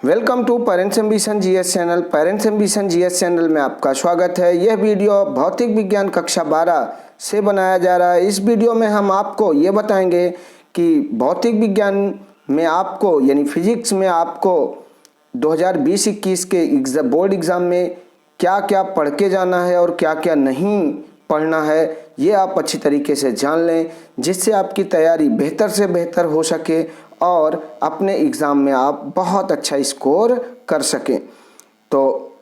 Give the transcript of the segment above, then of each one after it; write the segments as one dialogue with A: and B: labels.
A: Welcome to parents ambition GS channel. Parents ambition GS channel में आपका स्वागत है। यह वीडियो भौतिक विज्ञान कक्षा 12 से बनाया जा रहा है। इस वीडियो में हम आपको ये बताएंगे कि भौतिक विज्ञान में आपको यानी फिजिक्स में आपको 2020-21 के बोर्ड एग्ज़ाम में क्या क्या पढ़ के जाना है और क्या क्या नहीं पढ़ना है, ये आप अच्छी तरीके से जान लें, जिससे आपकी तैयारी बेहतर से बेहतर हो सके और अपने एग्ज़ाम में आप बहुत अच्छा स्कोर कर सकें। तो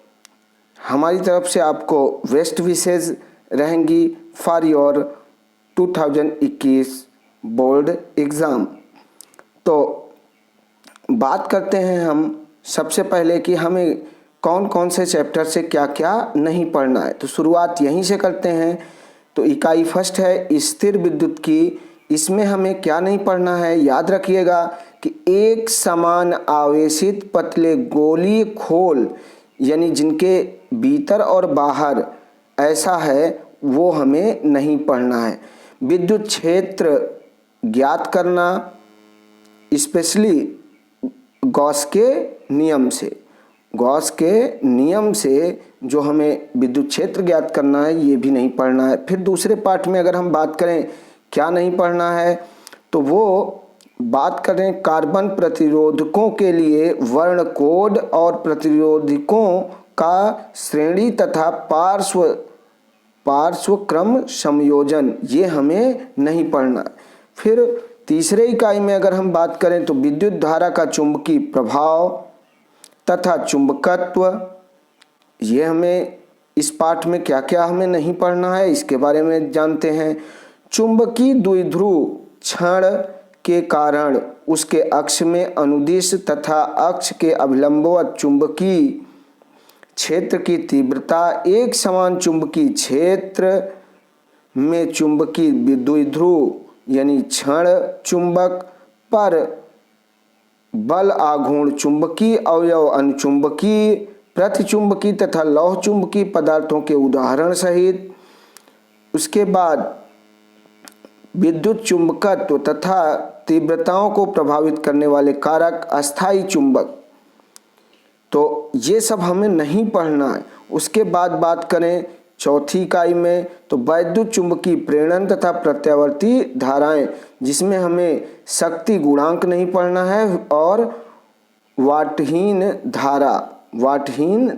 A: हमारी तरफ से आपको बेस्ट विशेज़ रहेंगी फॉर योर 2021 बोर्ड एग्ज़ाम। तो बात करते हैं हम सबसे पहले कि हमें कौन कौन से चैप्टर से क्या क्या नहीं पढ़ना है। तो शुरुआत यहीं से करते हैं। तो इकाई फर्स्ट है स्थिर विद्युत की। इसमें हमें क्या नहीं पढ़ना है, याद रखिएगा कि एक समान आवेशित पतले गोलीय खोल यानी जिनके भीतर और बाहर ऐसा है वो हमें नहीं पढ़ना है। विद्युत क्षेत्र ज्ञात करना, स्पेशली गॉस के नियम से जो हमें विद्युत क्षेत्र ज्ञात करना है ये भी नहीं पढ़ना है। फिर दूसरे पार्ट में अगर हम बात करें क्या नहीं पढ़ना है, तो वो बात करें कार्बन प्रतिरोधकों के लिए वर्ण कोड और प्रतिरोधकों का श्रेणी तथा पार्श्व क्रम संयोजन, ये हमें नहीं पढ़ना। फिर तीसरे इकाई में अगर हम बात करें तो विद्युत धारा का चुंबकीय प्रभाव तथा चुंबकत्व, ये हमें इस पाठ में क्या क्या हमें नहीं पढ़ना है इसके बारे में जानते हैं। चुंबकीय द्विध्रुव क्षण के कारण उसके अक्ष में अनुदिश तथा अक्ष के अभिलंबवत चुंबकीय क्षेत्र की तीव्रता एक समान चुंबकीय क्षेत्र में चुंबकीय द्विध्रुव यानी क्षण चुंबक पर बल आघूर्ण चुंबकीय अवयव अनुचुंबकीय प्रतिचुंबकीय तथा लौह चुंबकीय पदार्थों के उदाहरण सहित। उसके बाद विद्युत चुंबकत्व तथा तीव्रताओं को प्रभावित करने वाले कारक अस्थायी चुंबक, तो ये सब हमें नहीं पढ़ना है। उसके बाद बात करें चौथी इकाई में तो वैद्युत चुंबकीय प्रेरण तथा प्रत्यावर्ती धाराएं, जिसमें हमें शक्ति गुणांक नहीं पढ़ना है और वाटहीन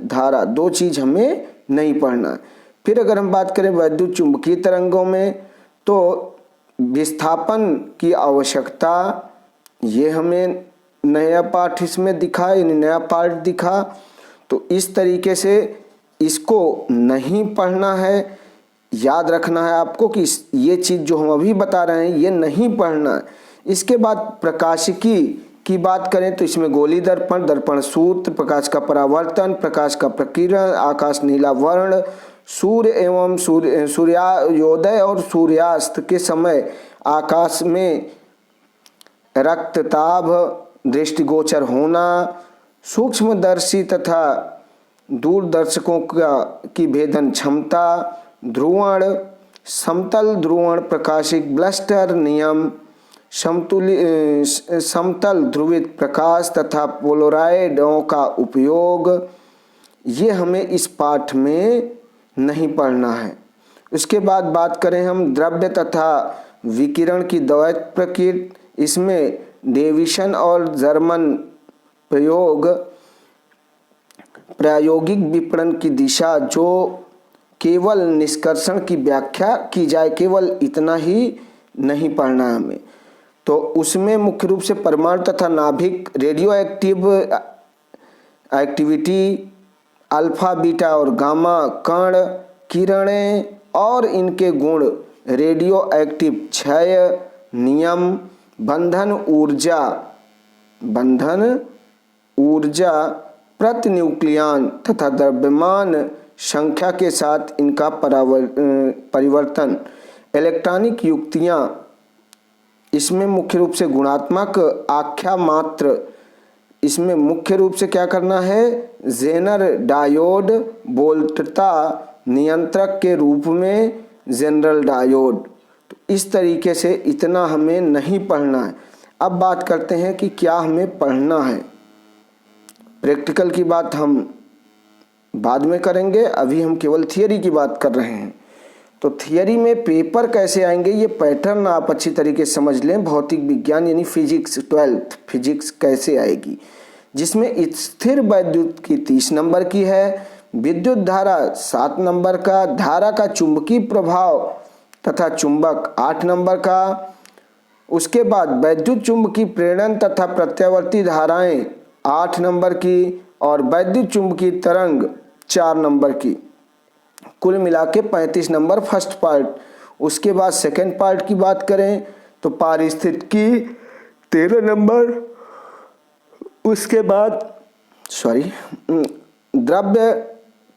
A: धारा दो चीज़ हमें नहीं पढ़ना है। फिर अगर हम बात करें वैद्युत चुंबकीय तरंगों में तो विस्थापन की आवश्यकता, ये हमें नया पाठ इसमें दिखा यानी नया पार्ट दिखा। तो इस तरीके से इसको नहीं पढ़ना है। याद रखना है आपको कि ये चीज़ जो हम अभी बता रहे हैं ये नहीं पढ़ना है। इसके बाद प्रकाशिकी की बात करें तो इसमें गोली दर्पण, दर्पण सूत्र, प्रकाश का परावर्तन, प्रकाश का प्रकीर्णन, आकाश नीला वर्ण, सूर्य एवं सूर्योदय और सूर्यास्त के समय आकाश में रक्तताभ दृष्टिगोचर होना, सूक्ष्मदर्शी तथा दूरदर्शकों की भेदन क्षमता, ध्रुवण, समतल ध्रुवण, प्रकाशिक ब्लस्टर नियम, समतल ध्रुवित प्रकाश तथा पोलराइडों का उपयोग, ये हमें इस पाठ में नहीं पढ़ना है। उसके बाद बात करें हम द्रव्य तथा विकिरण की द्वैत प्रकृति, इसमें डेविसन और जर्मन प्रायोगिक विपणन की दिशा, जो केवल निष्कर्षण की व्याख्या की जाए, केवल इतना ही नहीं पढ़ना है हमें। तो उसमें मुख्य रूप से परमाणु तथा नाभिक, रेडियो एक्टिविटी, अल्फा बीटा और गामा कण किरणें और इनके गुण, रेडियो एक्टिव क्षय नियम, बंधन ऊर्जा प्रतिन्यूक्लियन तथा द्रव्यमान संख्या के साथ इनका परिवर्तन, इलेक्ट्रॉनिक युक्तियाँ, इसमें मुख्य रूप से गुणात्मक आख्या मात्र, इसमें मुख्य रूप से क्या करना है, जेनर डायोड, वोल्टता नियंत्रक के रूप में जनरल डायोड। तो इस तरीके से इतना हमें नहीं पढ़ना है। अब बात करते हैं कि क्या हमें पढ़ना है। प्रैक्टिकल की बात हम बाद में करेंगे, अभी हम केवल थियरी की बात कर रहे हैं। तो थियरी में पेपर कैसे आएंगे, ये पैटर्न आप अच्छी तरीके से समझ लें। भौतिक विज्ञान यानी फिजिक्स, 12th फिजिक्स कैसे आएगी, जिसमें स्थिर वैद्युत की 30 नंबर की है, विद्युत धारा 7 नंबर का, धारा का चुंबकीय प्रभाव तथा चुंबक 8 नंबर का, उसके बाद वैद्युत चुंबकीय प्रेरण तथा प्रत्यावर्ती धाराएं 8 नंबर की, और वैद्युत चुंबकीय तरंग 4 नंबर की। कुल मिला के 35 नंबर फर्स्ट पार्ट। उसके बाद सेकंड पार्ट की बात करें तो पारिस्थितिकी 13 नंबर, उसके बाद द्रव्य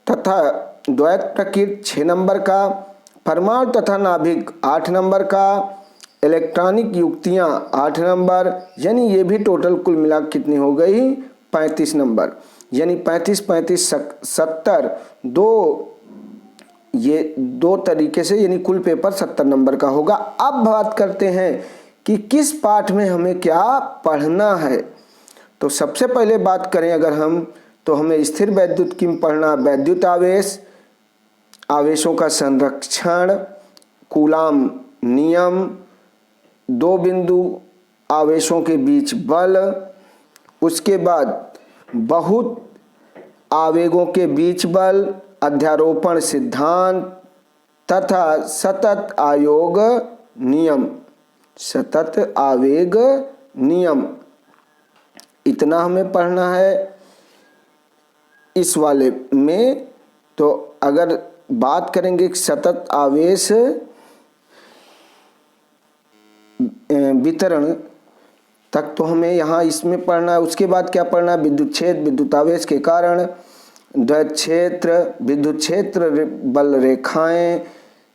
A: तथा द्वैत प्रकृति 6 नंबर का, परमाणु तथा नाभिक 8 नंबर का, इलेक्ट्रॉनिक युक्तियां 8 नंबर, यानी ये भी टोटल कुल मिला कितनी हो गई 35 नंबर। यानी 35 35 70, ये दो तरीके से, यानी कुल पेपर 70 नंबर का होगा। अब बात करते हैं कि किस पाठ में हमें क्या पढ़ना है। तो सबसे पहले बात करें अगर हम, तो हमें स्थिर वैद्युत की पढ़ना, वैद्युत आवेश, आवेशों का संरक्षण, कूलाम नियम, दो बिंदु आवेशों के बीच बल, उसके बाद बहुत आवेगों के बीच बल, अध्यारोपण सिद्धांत तथा सतत आयोग नियम, सतत आवेग नियम, इतना हमें पढ़ना है इस वाले में। तो अगर बात करेंगे सतत आवेश वितरण तक, तो हमें यहाँ इसमें पढ़ना है। उसके बाद क्या पढ़ना है, विद्युत क्षेत्र, विद्युत आवेश के कारण, द्वैत क्षेत्र, विद्युत क्षेत्र बल रेखाएं,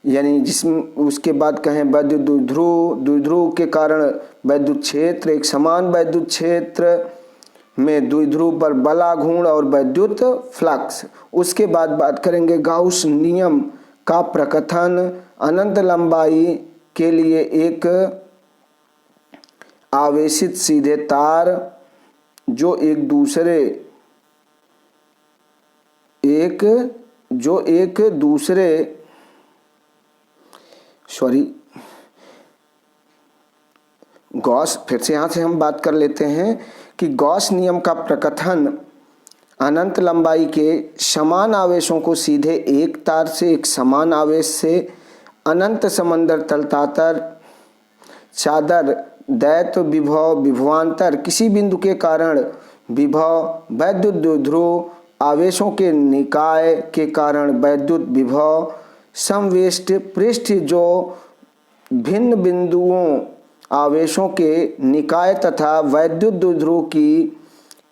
A: यानी जिसमें उसके बाद कहें वैद्युत द्विध्रुव, द्विध्रुव के कारण वैद्युत क्षेत्र, एक समान वैद्युत क्षेत्र में द्विध्रुव पर बलाघूर्ण और वैद्युत फ्लक्स। उसके बाद बात करेंगे गाउस नियम का प्रकथन, अनंत लंबाई के लिए एक आवेशित सीधे तार जो एक दूसरे गॉस, फिर से यहाँ से हम बात कर लेते हैं कि गॉस नियम का प्रकथन अनंत लंबाई के समान आवेशों को सीधे एक तार से एक समान आवेश से अनंत समंदर तलतातर चादर दैत्य विभव विभवांतर किसी बिंदु के कारण विभव, वैद्युत द्विध्रुव आवेशों के निकाय के कारण वैद्युत विभव, समवेष्ट पृष्ठ जो भिन्न बिंदुओं आवेशों के निकाय तथा वैद्युत द्विध्रुव की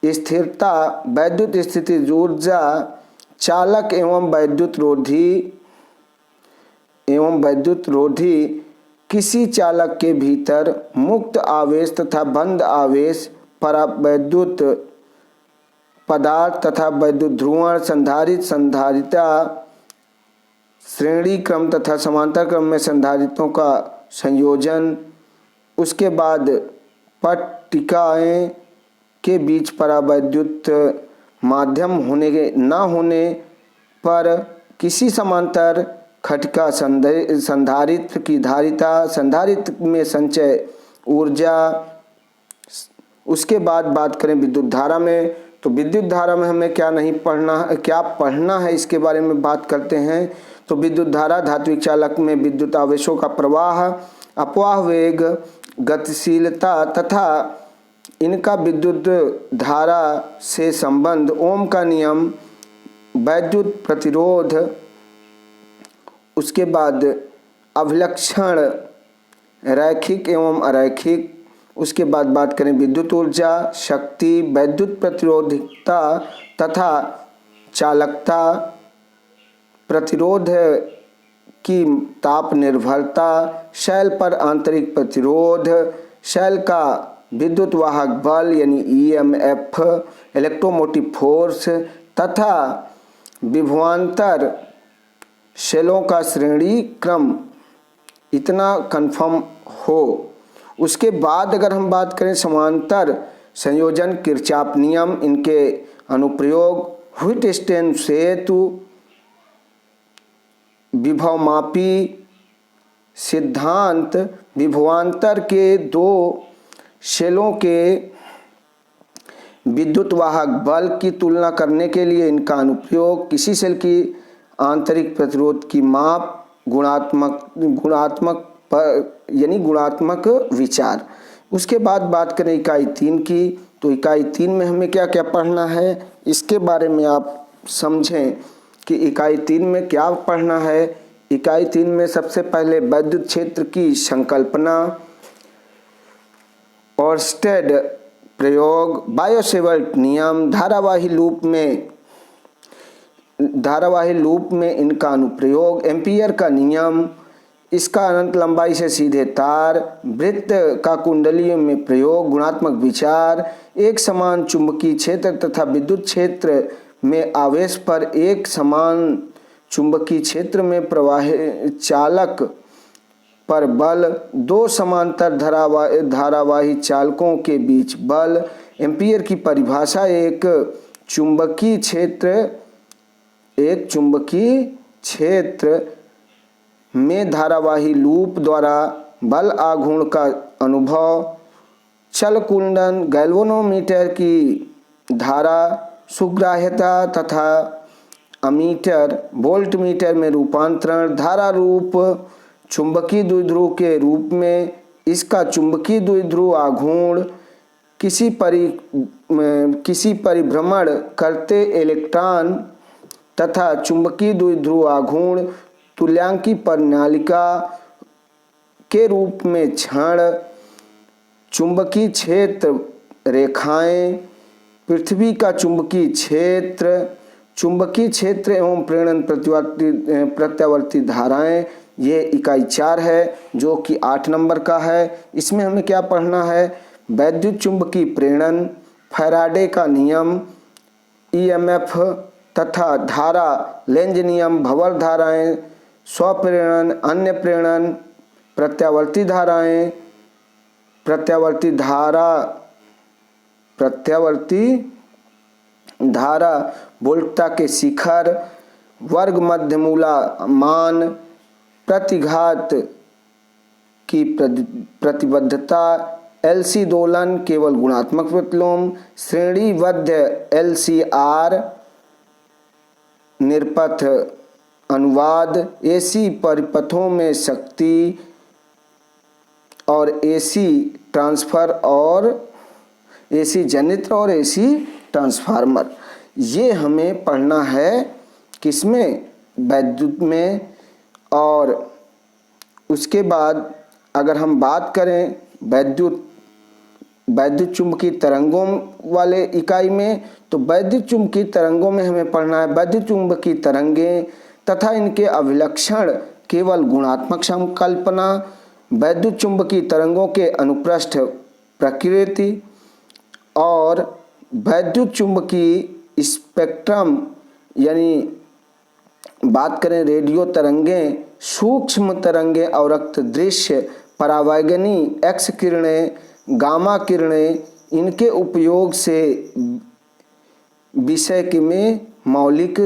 A: स्थिरता, वैद्युत स्थिति ऊर्जा, चालक एवं वैद्युत रोधी किसी चालक के भीतर मुक्त आवेश तथा बंद आवेश, परावैद्युत पदार्थ तथा वैद्युत ध्रुवण, संधारिता, श्रेणी क्रम तथा समांतर क्रम में संधारितों का संयोजन। उसके बाद पट्टिकाएं के बीच परावैद्युत माध्यम होने के ना होने पर किसी समांतर खटिका संधारित्र की धारिता, संधारित्र में संचय ऊर्जा। उसके बाद बात करें विद्युत धारा में, तो विद्युत धारा में हमें क्या पढ़ना है इसके बारे में बात करते हैं। तो विद्युत धारा धात्विक चालक में विद्युत आवेशों का प्रवाह, अपवाह वेग, गतिशीलता तथा इनका विद्युत धारा से संबंध, ओम का नियम, वैद्युत प्रतिरोध। उसके बाद अभिलक्षण रैखिक एवं अरैखिक। उसके बाद बात करें विद्युत ऊर्जा, शक्ति, वैद्युत प्रतिरोधकता तथा चालकता, प्रतिरोध की ताप निर्भरता, शैल पर आंतरिक प्रतिरोध, शैल का विद्युत वाहक बल यानी ईएमएफ, इलेक्ट्रोमोटिव फोर्स तथा विभवांतर शैलों का श्रेणी क्रम, इतना कंफर्म हो। उसके बाद अगर हम बात करें समांतर संयोजन, किरचॉफ नियम, इनके अनुप्रयोग व्हिटस्टेन सेतु, विभवमापी सिद्धांत, विभवांतर के दो शेलों के विद्युत वाहक बल की तुलना करने के लिए इनका अनुप्रयोग, किसी सेल की आंतरिक प्रतिरोध की माप, गुणात्मक विचार। उसके बाद बात करें इकाई 3 की, तो इकाई 3 में हमें क्या क्या पढ़ना है इसके बारे में आप समझें कि इकाई 3 में क्या पढ़ना है। इकाई 3 में सबसे पहले विद्युत क्षेत्र की संकल्पना, ओर्स्टेड प्रयोग, बायो-सेवर्ट नियम, धारावाही लूप में इनका अनुप्रयोग, एम्पीयर का नियम, इसका अनंत लंबाई से सीधे तार, वृत्त का कुंडलियों में प्रयोग, गुणात्मक विचार, एक समान चुंबकीय क्षेत्र तथा विद्युत क्षेत्र में आवेश पर एक समान चुंबकीय क्षेत्र में प्रवाही चालक पर बल, दो समांतर धारावाही चालकों के बीच बल, एम्पीयर की परिभाषा, एक चुंबकीय क्षेत्र में धारावाही लूप द्वारा बल आघूर्ण का अनुभव, चल कुंडन, गैल्वेनोमीटर की धारा सुग्राह्यता तथा अमीटर वोल्टमीटर में रूपांतरण, धारा रूप चुंबकीय द्विध्रुव के रूप में इसका चुंबकीय द्विध्रुव आघूर्ण, किसी परिभ्रमण करते इलेक्ट्रॉन तथा चुंबकीय द्विध्रुव आघूर्ण तुल्यांकी प्रणालिका के रूप में क्षण, चुंबकीय क्षेत्र रेखाएं, पृथ्वी का चुंबकीय क्षेत्र एवं प्रेरण प्रत्यावर्ती धाराएं, ये इकाई 4 है जो कि 8 नंबर का है। इसमें हमें क्या पढ़ना है, वैद्युत चुंबकीय प्रेरण, फैराडे का नियम, ईएमएफ तथा धारा, लेंज नियम, भंवर धाराएं, स्वप्रेरण, अन्य प्रेरण, प्रत्यावर्ती धारा, वोल्टता के शिखर, वर्ग मध्यमूला मान, प्रतिघात की प्रतिबद्धता, एलसी दोलन केवल गुणात्मक प्रतिलोम, श्रेणीबद्ध एलसीआर, निरपथ अनुवाद, एसी परिपथों में शक्ति और एसी ट्रांसफर और एसी जनित्र और एसी ट्रांसफार्मर, ये हमें पढ़ना है किसमें, वैद्युत में। और उसके बाद अगर हम बात करें वैद्युत चुंबकीय तरंगों वाले इकाई में, तो वैद्युत चुंबकीय तरंगों में हमें पढ़ना है वैद्युत चुंबकीय तरंगें तथा इनके अभिलक्षण, केवल गुणात्मक संकल्पना, वैद्युत चुंबकीय तरंगों के अनुप्रस्थ प्रकृति और वैद्युत चुंबकीय स्पेक्ट्रम, यानी बात करें रेडियो तरंगें, सूक्ष्म तरंगें, अवरक्त दृश्य, परावैगनी, एक्स किरणें, गामा किरणें, इनके उपयोग से विषय के में मौलिक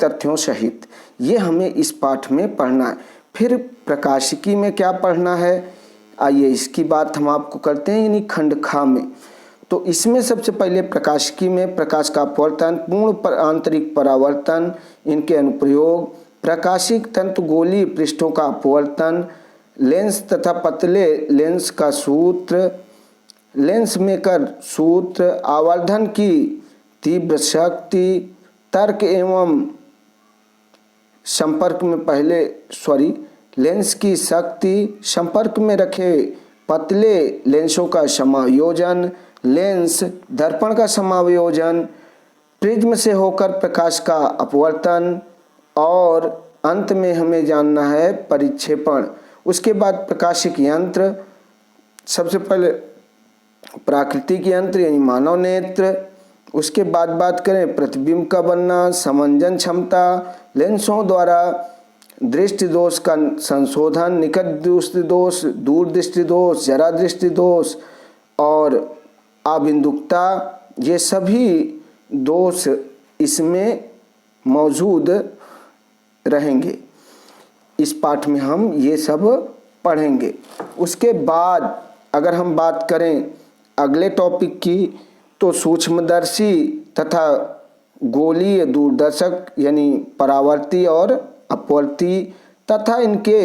A: तथ्यों सहित, ये हमें इस पाठ में पढ़ना है। फिर प्रकाशिकी में क्या पढ़ना है, आइए इसकी बात हम आपको करते हैं, यानी खंड खा में। तो इसमें सबसे पहले प्रकाशिकी में प्रकाश का अपवर्तन, पूर्ण आंतरिक परावर्तन, इनके अनुप्रयोग, प्रकाशिक तंतु गोलीय पृष्ठों का अपवर्तन, लेंस तथा पतले लेंस का सूत्र, लेंस मेकर सूत्र, आवर्धन की तीव्र शक्ति, तर्क एवं संपर्क में लेंस की शक्ति, संपर्क में रखे पतले लेंसों का समायोजन, लेंस दर्पण का समायोजन, प्रिज्म से होकर प्रकाश का अपवर्तन और अंत में हमें जानना है परिक्षेपण। उसके बाद प्रकाशिक यंत्र, सबसे पहले प्राकृतिक यंत्र यानी मानव नेत्र, उसके बाद बात करें प्रतिबिंब का बनना, समंजन क्षमता, लेंसों द्वारा दृष्टि दोष का संशोधन, निकट दृष्टि दोष, दूर दृष्टि दोष, जरा दृष्टि दोष और अबिंदुकता, ये सभी दोष इसमें मौजूद रहेंगे। इस पाठ में हम ये सब पढ़ेंगे। उसके बाद अगर हम बात करें अगले टॉपिक की, तो सूक्ष्मदर्शी तथा गोलीय दूरदर्शक यानी परावर्ती और अपवर्ती तथा इनके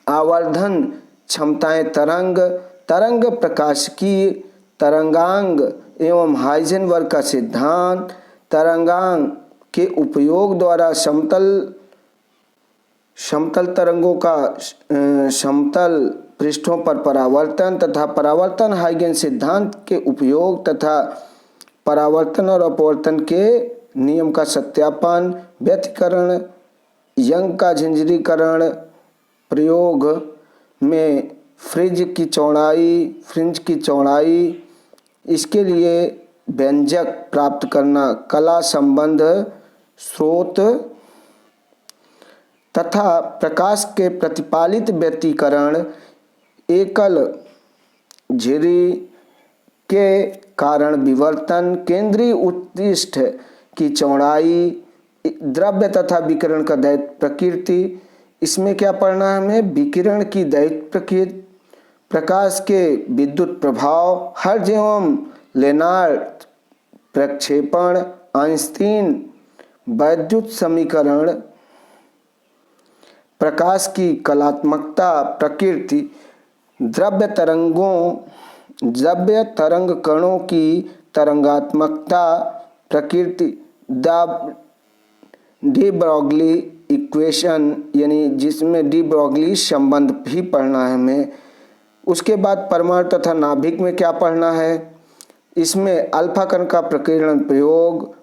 A: आवर्धन क्षमताएं, तरंग प्रकाशिकी, तरंगांग एवं हाइजेनबर्ग का सिद्धांत, तरंगांग के उपयोग द्वारा समतल तरंगों का समतल पृष्ठों पर परावर्तन तथा परावर्तन हाइगेन सिद्धांत के उपयोग तथा परावर्तन और अपवर्तन के नियम का सत्यापन, व्यतिकरण, यंग का झंझरीकरण, प्रयोग में फ्रिंज की चौड़ाई, इसके लिए व्यंजक प्राप्त करना, कला संबंध, स्रोत तथा प्रकाश के प्रतिपालित व्यतिकरण, एकल झिरी के कारण विवर्तन, केंद्रीय उत्तिष्ठ की चौड़ाई, द्रव्य तथा विकिरण का दैहिक प्रकृति। इसमें क्या पढ़ना है हमें? विकिरण की दैहिक प्रकृति, प्रकाश के विद्युत प्रभाव, हर्ट्ज एवं लेनार्ड प्रक्षेपण, आइंस्टीन वैद्युत समीकरण, प्रकाश की कलात्मकता प्रकृति, द्रव्य तरंग कणों की तरंगात्मकता प्रकृति, डी ब्रॉगली इक्वेशन यानी जिसमें डी ब्रॉगली संबंध भी पढ़ना है हमें। उसके बाद परमाणु तथा नाभिक में क्या पढ़ना है? इसमें अल्फा कण का प्रकीर्णन प्रयोग,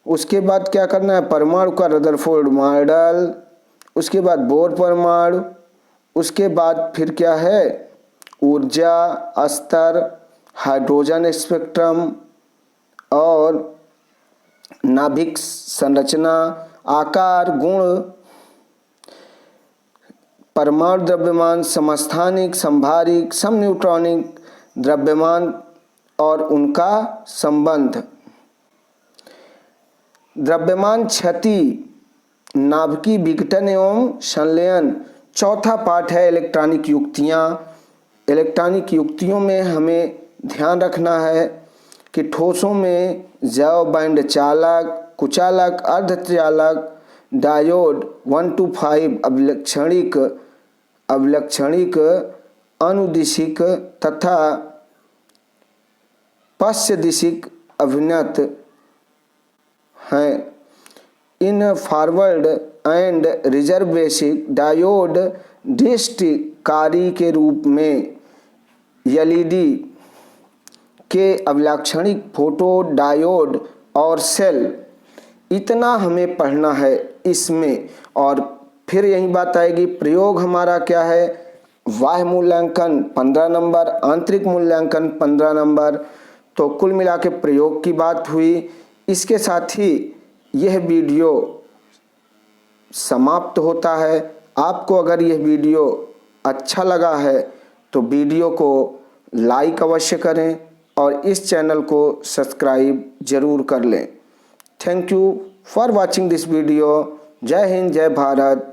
A: उसके बाद क्या करना है? परमाणु का रदरफोर्ड मॉडल, उसके बाद बोर परमाणु, उसके बाद फिर क्या है? ऊर्जा स्तर, हाइड्रोजन स्पेक्ट्रम और नाभिक संरचना, आकार, गुण, परमाणु द्रव्यमान, समस्थानिक, संभारिक, समन्यूट्रॉनिक द्रव्यमान और उनका संबंध, द्रव्यमान क्षति, नाभिकीय विघटन एवं संलयन। चौथा पाठ है इलेक्ट्रॉनिक युक्तियाँ। इलेक्ट्रॉनिक युक्तियों में हमें ध्यान रखना है कि ठोसों में जैव बैंड चालक, कुचालक, अर्धचालक, डायोड 1 to 5, अभिलक्षणिक, अनुदिशिक तथा पश्चदिशिक अभिन्नत हैं। इन forward and reverse basic diode दृष्टिकारी के रूप में एलईडी के अभिलाक्षणिक, फोटो डायोड और सेल, इतना हमें पढ़ना है इसमें। और फिर यही बात आएगी, प्रयोग हमारा क्या है? बाह्य मूल्यांकन 15 नंबर, आंतरिक मूल्यांकन 15 नंबर। तो कुल मिला के प्रयोग की बात हुई। इसके साथ ही यह वीडियो समाप्त होता है। आपको अगर यह वीडियो अच्छा लगा है तो वीडियो को लाइक अवश्य करें और इस चैनल को सब्सक्राइब जरूर कर लें। Thank you for watching this video. जय हिंद, जय भारत।